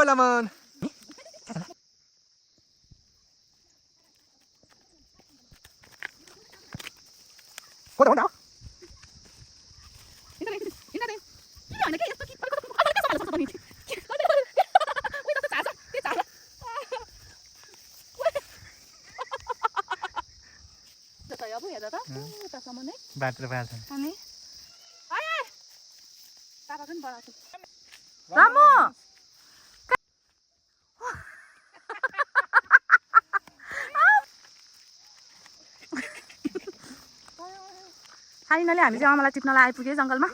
Lemon. What the hell? Baterai pasang. Ramu. Finally हामी चाहिँ आमालाई टिप्नलाई आइपुग्यो जंगलमा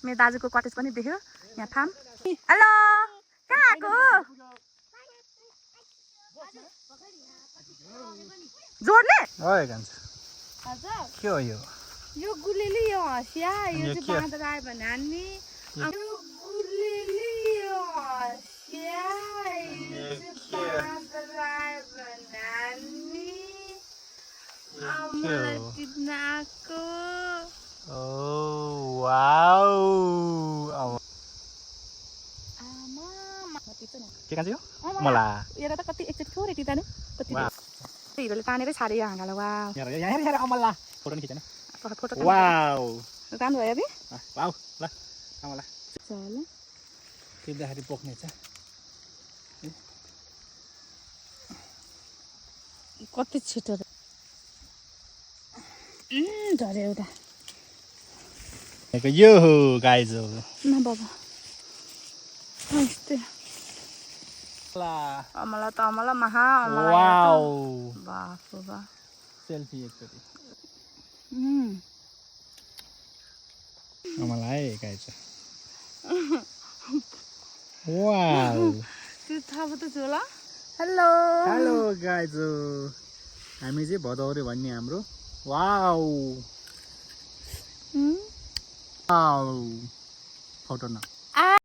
मेरो दाजुको कटेज पनि देख्यो यहाँ फार्म हेलो कहाँ आको जोड्ने ओए गन्छ हजुर के हो यो यो गुलेली यो हँसिया यो चाहिँ बाँदर आयो भने हान्ने यो गुलेली यो हँसिया यो चाहिँ बाँदर आयो भने हान्ने आमालाई टिप्न आएको ओ वाउ आमा के कान्छ यो मला हेर त कति एकचोटि थोरै टिप्दा नि कति हिरोले तानेरै छाड्यो यो हाँगालाई वाउ यहाँ अमला फोटो नि खिचेन फोटो वाउ राम्रो भयो बे वाउ ल अमला चल टिप्दाखेरि पोख्ने छ कति छिटो झऱ्यो एउटा यो हो गाइज हो न बाबा यस्तै अमला त अमला महा अमला वाउ बाफ बा सेल्फी एकचोटि अमला है गाइज वाउ त्यो थाहा पो त होला हेलो हेलो गाइज हामी चाहिँ भदौरे भन्ने हाम्रो वाउ वाउ फोटो न